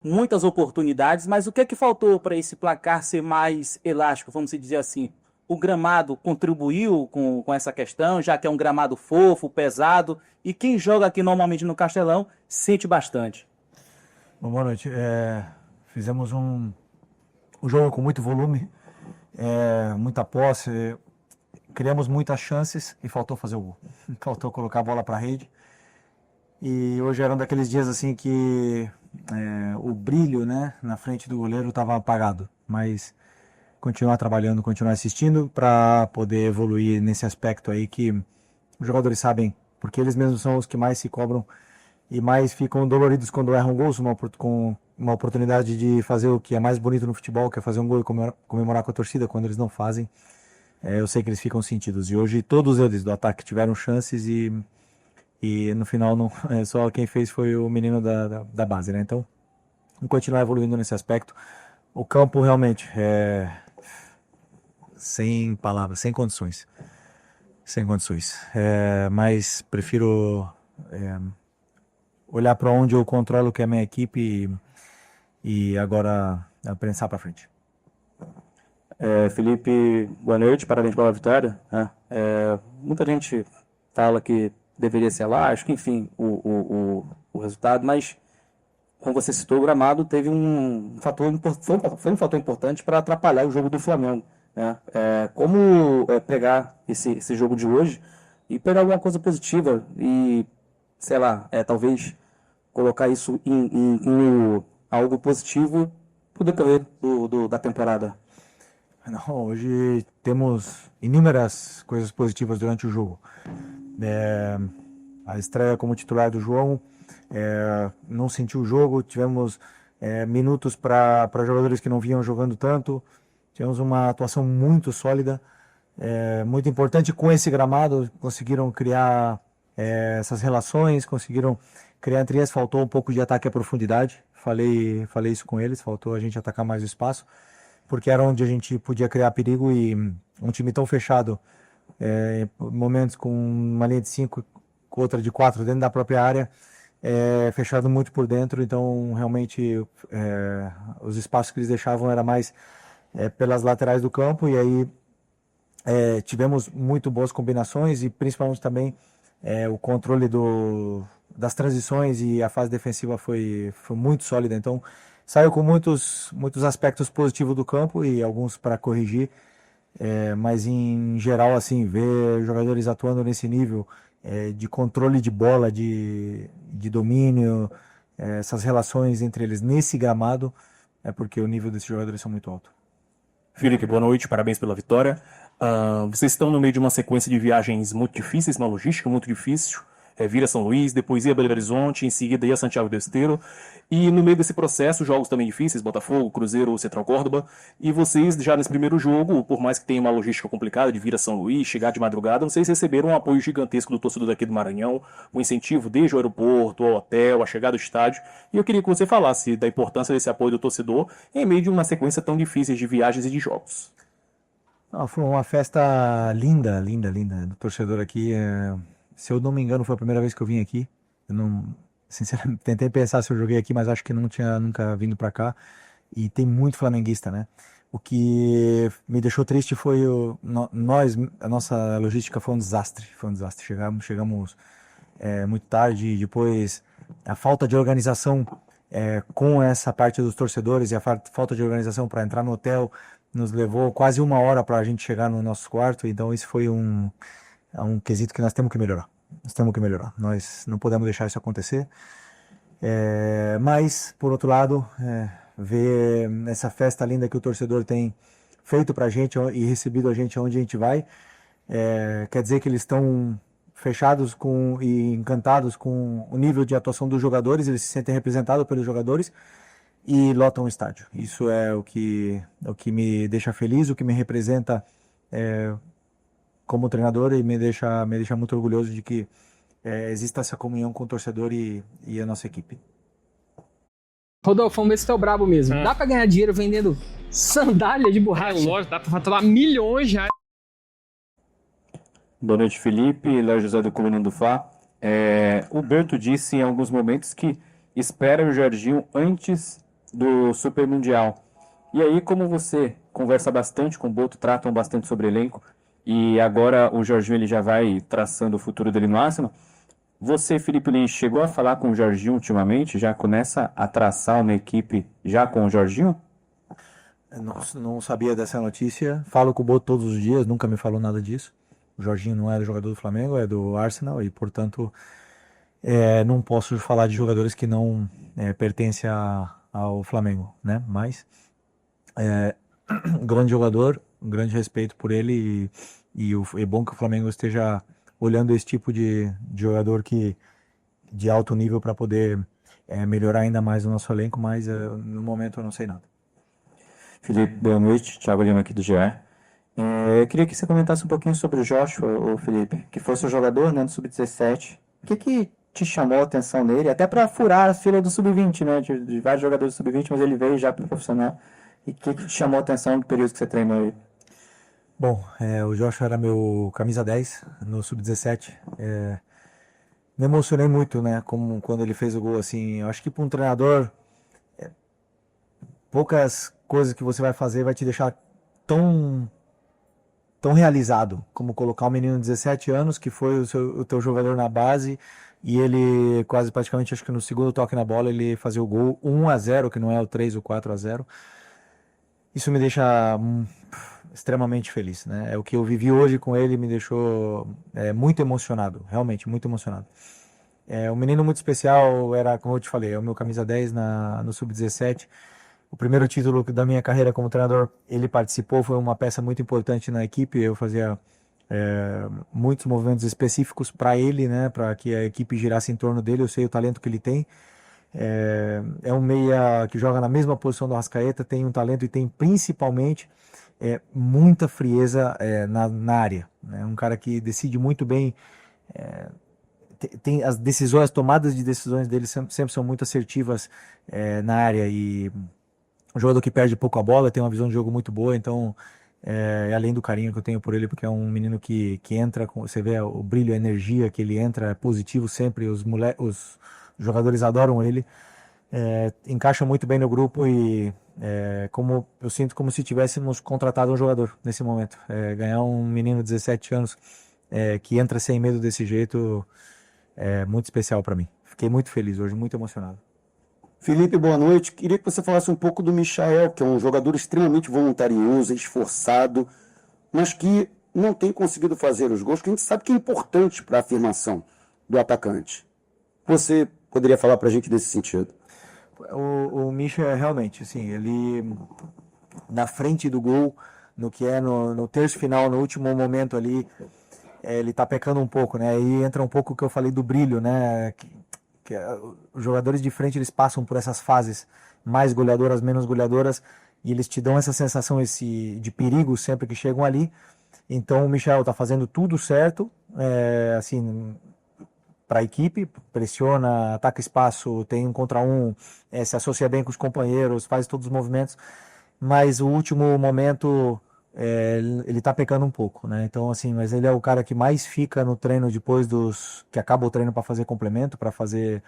muitas oportunidades, mas o que é que faltou para esse placar ser mais elástico, vamos dizer assim? O gramado contribuiu com essa questão, já que é um gramado fofo, pesado, e quem joga aqui normalmente no Castelão sente bastante. Bom, boa noite. Fizemos um jogo com muito volume, muita posse, criamos muitas chances e faltou fazer o gol. Faltou colocar a bola para a rede. E hoje era um daqueles dias assim que o brilho, né, na frente do goleiro estava apagado. Mas continuar trabalhando, continuar assistindo para poder evoluir nesse aspecto aí que os jogadores sabem, porque eles mesmos são os que mais se cobram e mais ficam doloridos quando erram gols, com uma oportunidade de fazer o que é mais bonito no futebol, que é fazer um gol e comemorar com a torcida. Quando eles não fazem, eu sei que eles ficam sentidos. E hoje todos eles do ataque tiveram chances e no final não, só quem fez foi o menino da base, né? Então, vamos continuar evoluindo nesse aspecto. O campo realmente sem palavras, sem condições. Sem condições. Mas prefiro olhar para onde eu controlo que é a minha equipe e agora pensar para frente. Felipe, boa noite, parabéns pela vitória, né? Muita gente fala que deveria ser elástico, enfim, o resultado, mas como você citou, o gramado teve um fator, foi um fator importante para atrapalhar o jogo do Flamengo, né? Como pegar esse jogo de hoje e pegar alguma coisa positiva e, sei lá, talvez colocar isso em algo positivo pro decorrer da temporada. Não, hoje temos inúmeras coisas positivas durante o jogo. A estreia como titular do João, não sentiu o jogo, tivemos minutos para jogadores que não vinham jogando tanto, tivemos uma atuação muito sólida, muito importante com esse gramado, conseguiram criar essas relações, conseguiram criar entre eles, faltou um pouco de ataque à profundidade, falei isso com eles, faltou a gente atacar mais o espaço, porque era onde a gente podia criar perigo e um time tão fechado, momentos com uma linha de 5, outra de 4 dentro da própria área, fechado muito por dentro, então realmente os espaços que eles deixavam era mais pelas laterais do campo e aí tivemos muito boas combinações e principalmente também o controle das transições e a fase defensiva foi muito sólida, então saiu com muitos aspectos positivos do campo e alguns para corrigir, mas em geral, assim, ver jogadores atuando nesse nível de controle de bola, de domínio, essas relações entre eles nesse gramado, é porque o nível desses jogadores são muito alto. Felipe, boa noite, parabéns pela vitória. Vocês estão no meio de uma sequência de viagens muito difíceis, uma logística muito difícil. Vira São Luís, depois ia Belo Horizonte, em seguida ia Santiago do Esteiro. E no meio desse processo, jogos também difíceis, Botafogo, Cruzeiro, Central Córdoba. E vocês, já nesse primeiro jogo, por mais que tenha uma logística complicada de vir a São Luís, chegar de madrugada, vocês receberam um apoio gigantesco do torcedor daqui do Maranhão, um incentivo desde o aeroporto, ao hotel, a chegada do estádio. E eu queria que você falasse da importância desse apoio do torcedor em meio de uma sequência tão difícil de viagens e de jogos. Foi uma festa linda, linda, linda do torcedor aqui. Se eu não me engano, foi a primeira vez que eu vim aqui. Eu não, sinceramente, tentei pensar se eu joguei aqui, mas acho que não tinha nunca vindo para cá. E tem muito flamenguista, né? O que me deixou triste foi a nossa logística foi um desastre. Foi um desastre. Chegamos muito tarde. Depois, a falta de organização com essa parte dos torcedores e a falta de organização para entrar no hotel nos levou quase uma hora para a gente chegar no nosso quarto. Então, isso foi um quesito que nós temos que melhorar. Nós não podemos deixar isso acontecer. Mas, por outro lado, ver essa festa linda que o torcedor tem feito pra gente e recebido a gente onde a gente vai, quer dizer que eles estão fechados e encantados com o nível de atuação dos jogadores, eles se sentem representados pelos jogadores e lotam o estádio. Isso é o que me deixa feliz, o que me representa como treinador e me deixa muito orgulhoso de que exista essa comunhão com o torcedor e a nossa equipe. Rodolfo, vamos ver se tu é o brabo mesmo. Dá pra ganhar dinheiro vendendo sandália de borracha? Lógico, dá pra faturar milhões de reais. Boa noite, Felipe. Léo José do Coluna do Fla. O Berto disse em alguns momentos que espera o Jorginho antes do Super Mundial. E aí, como você conversa bastante com o Boto, tratam bastante sobre elenco, e agora o Jorginho ele já vai traçando o futuro dele no Arsenal, você, Felipe Lins, chegou a falar com o Jorginho ultimamente? Já começa a traçar uma equipe já com o Jorginho? Não sabia dessa notícia. Falo com o Boto todos os dias, nunca me falou nada disso. O Jorginho não é jogador do Flamengo, é do Arsenal e, portanto, não posso falar de jogadores que não pertencem ao Flamengo, né? Mas um grande jogador, um grande respeito por ele e é bom que o Flamengo esteja olhando esse tipo de jogador de alto nível para poder melhorar ainda mais o nosso elenco, mas no momento eu não sei nada. Felipe, boa noite. Thiago Lima aqui do GE. Eu queria que você comentasse um pouquinho sobre o Joshua, o Felipe, que fosse o jogador, né, do Sub-17. O que te chamou a atenção nele? Até para furar a fila do Sub-20, né, de vários jogadores do Sub-20, mas ele veio já para o profissional. E o que te chamou a atenção no período que você treinou ele? Bom, o Joshua era meu camisa 10 no Sub-17. Me emocionei muito, né, como quando ele fez o gol, assim. Eu acho que para um treinador, poucas coisas que você vai fazer vai te deixar tão realizado como colocar um menino de 17 anos, que foi o teu jogador na base, e ele quase praticamente, acho que no segundo toque na bola, ele fazia o gol 1-0, que não é o 3 ou 4-0. Isso me deixa extremamente feliz, né? O que eu vivi hoje com ele me deixou muito emocionado, realmente muito emocionado. Um menino muito especial, era, como eu te falei, é o meu camisa 10 no Sub-17. O primeiro título da minha carreira como treinador, ele participou, foi uma peça muito importante na equipe. Eu fazia muitos movimentos específicos para ele, né, para que a equipe girasse em torno dele. Eu sei o talento que ele tem. É um meia que joga na mesma posição do Arrascaeta, tem um talento e tem principalmente muita frieza na área. É um cara que decide muito bem. Tem as tomadas de decisões dele sempre são muito assertivas na área, e um jogador que perde pouco a bola, tem uma visão de jogo muito boa, então além do carinho que eu tenho por ele, porque é um menino que entra, você vê o brilho, a energia que ele entra, é positivo sempre, os jogadores adoram ele, encaixa muito bem no grupo e como eu sinto como se tivéssemos contratado um jogador nesse momento. Ganhar um menino de 17 anos que entra sem medo desse jeito é muito especial para mim. Fiquei muito feliz hoje, muito emocionado. Felipe, boa noite. Queria que você falasse um pouco do Michael, que é um jogador extremamente voluntarioso, esforçado, mas que não tem conseguido fazer os gols, que a gente sabe que é importante para a afirmação do atacante. Você poderia falar para a gente desse sentido? O Michael realmente, assim, ele na frente do gol, no terço final, no último momento ali, ele tá pecando um pouco, né? Aí entra um pouco o que eu falei do brilho, né? Os jogadores de frente, eles passam por essas fases mais goleadoras, menos goleadoras, e eles te dão essa sensação de perigo sempre que chegam ali. Então o Michael tá fazendo tudo certo, assim, para a equipe, pressiona, ataca espaço, tem um contra um, se associa bem com os companheiros, faz todos os movimentos, mas o último momento ele tá pecando um pouco, né? Então, assim, mas ele é o cara que mais fica no treino depois que acaba o treino para fazer complemento, para fazer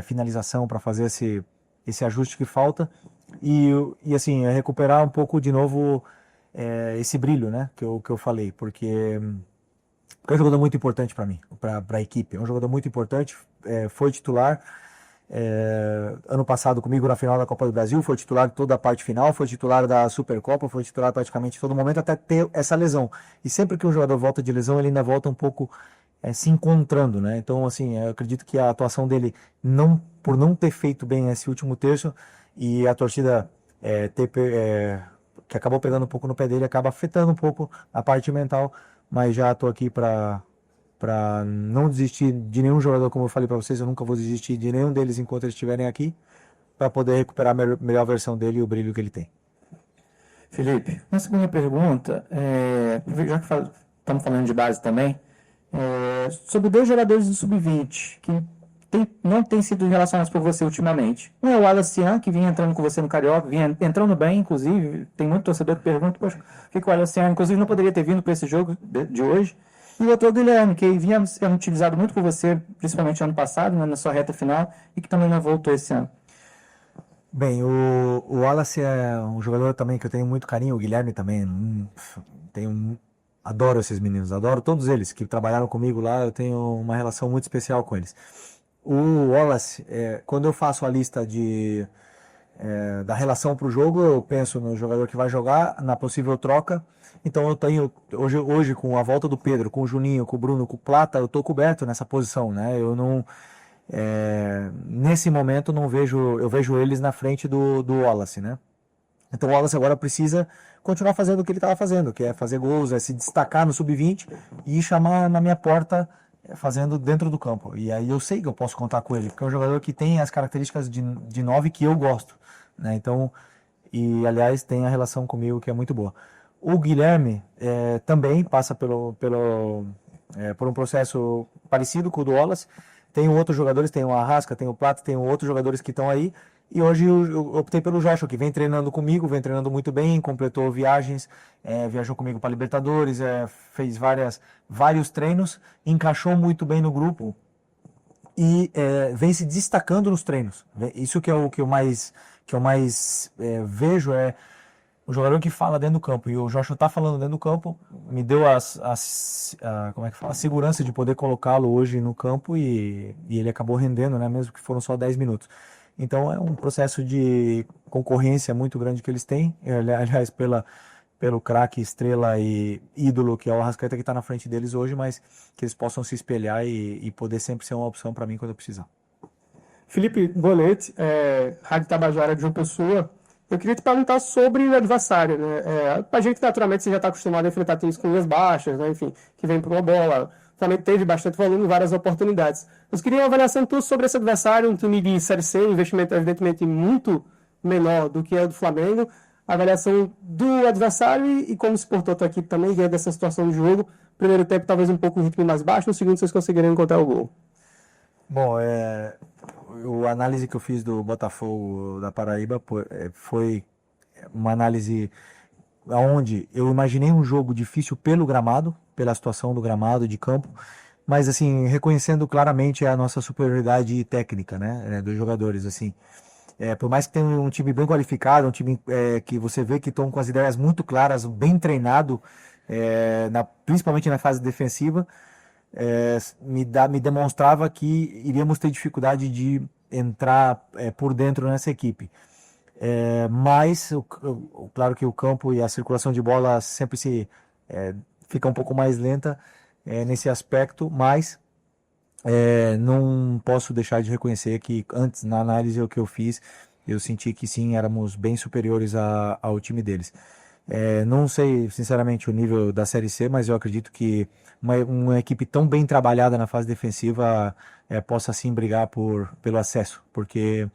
finalização, para fazer esse ajuste que falta e assim, recuperar um pouco de novo esse brilho, né? Que eu falei, porque é um jogador muito importante para mim, para a equipe. É um jogador muito importante, foi titular ano passado comigo na final da Copa do Brasil, foi titular de toda a parte final, foi titular da Supercopa, foi titular praticamente todo momento até ter essa lesão. E sempre que um jogador volta de lesão, ele ainda volta um pouco se encontrando, né? Então, assim, eu acredito que a atuação dele, por não ter feito bem esse último terço, e a torcida que acabou pegando um pouco no pé dele, acaba afetando um pouco a parte mental, mas já estou aqui para não desistir de nenhum jogador, como eu falei para vocês, eu nunca vou desistir de nenhum deles enquanto eles estiverem aqui, para poder recuperar a melhor versão dele e o brilho que ele tem. Felipe, uma segunda pergunta, já que estamos falando de base também, sobre 2 jogadores do Sub-20 que não têm sido relacionados por você ultimamente. Um é o Alacian, que vinha entrando com você no Carioca, vinha entrando bem, inclusive, tem muito torcedor que pergunta, poxa, por que o Alacian, inclusive, não poderia ter vindo para esse jogo de hoje? E o outro é o Guilherme, que vinha sendo utilizado muito por você, principalmente ano passado, né, na sua reta final, e que também não voltou esse ano. Bem, o Wallace é um jogador também que eu tenho muito carinho, o Guilherme também, adoro esses meninos, adoro todos eles que trabalharam comigo lá, eu tenho uma relação muito especial com eles. O Wallace, quando eu faço a lista da relação para o jogo, eu penso no jogador que vai jogar, na possível troca. Então eu tenho, hoje com a volta do Pedro, com o Juninho, com o Bruno, com o Plata, eu estou coberto nessa posição, né? Eu não, nesse momento não vejo, eu vejo eles na frente do Wallace, né? Então o Wallace agora precisa continuar fazendo o que ele estava fazendo, que é fazer gols, é se destacar no sub-20 e chamar na minha porta fazendo dentro do campo. E aí eu sei que eu posso contar com ele, porque é um jogador que tem as características de 9 que eu gosto, né? Então, e aliás tem a relação comigo que é muito boa. O Guilherme também passa por um processo parecido com o do Wallace. Tem outros jogadores, tem o Arrasca, tem o Plata, tem outros jogadores que estão aí. E hoje eu optei pelo Joshua, que vem treinando comigo, vem treinando muito bem, completou viagens, viajou comigo para Libertadores, fez vários treinos, encaixou muito bem no grupo e vem se destacando nos treinos. Isso que é o que eu mais vejo, é o jogador que fala dentro do campo. E o Joshua está falando dentro do campo, me deu como é que fala? A segurança de poder colocá-lo hoje no campo e ele acabou rendendo, né? Mesmo que foram só 10 minutos. Então é um processo de concorrência muito grande que eles têm, aliás, pelo craque, estrela e ídolo que é o Arrascaeta, que está na frente deles hoje, mas que eles possam se espelhar e poder sempre ser uma opção para mim quando eu precisar. Felipe, boa noite. Rádio Tabajara de João Pessoa. Eu queria te perguntar sobre o adversário, né? A gente, naturalmente, você já está acostumado a enfrentar times com linhas baixas, né? Enfim, que vem para uma bola. Também teve bastante volume, várias oportunidades. Eu queria uma avaliação tua sobre esse adversário, um time de Série C, um investimento evidentemente muito menor do que é o do Flamengo. A avaliação do adversário e como se portou a tua equipe também diante dessa situação do jogo. Primeiro tempo talvez um pouco um ritmo mais baixo, no segundo vocês conseguiram encontrar o gol. Bom, a análise que eu fiz do Botafogo da Paraíba foi uma análise onde eu imaginei um jogo difícil pelo gramado, pela situação do gramado, de campo, mas assim, reconhecendo claramente a nossa superioridade técnica, né, dos jogadores, assim. Por mais que tenha um time bem qualificado, um time que você vê que estão com as ideias muito claras, bem treinado, principalmente na fase defensiva, me demonstrava que iríamos ter dificuldade de entrar por dentro nessa equipe. Mas, claro que o campo e a circulação de bola sempre fica um pouco mais lenta nesse aspecto, mas não posso deixar de reconhecer que antes, na análise que eu fiz, eu senti que sim, éramos bem superiores ao time deles. Não sei, sinceramente, o nível da Série C, mas eu acredito que uma equipe tão bem trabalhada na fase defensiva possa sim brigar pelo acesso, porque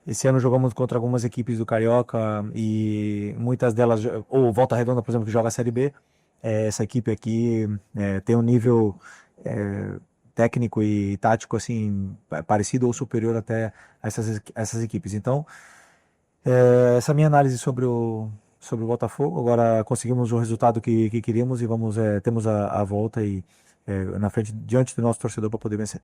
esse ano jogamos contra algumas equipes do Carioca e muitas delas, ou Volta Redonda, por exemplo, que joga a Série B, essa equipe aqui tem um nível técnico e tático assim parecido ou superior até a essas equipes. Então, essa é a minha análise sobre o Botafogo. Agora conseguimos o resultado que queríamos e temos a volta e na frente, diante do nosso torcedor para poder vencer.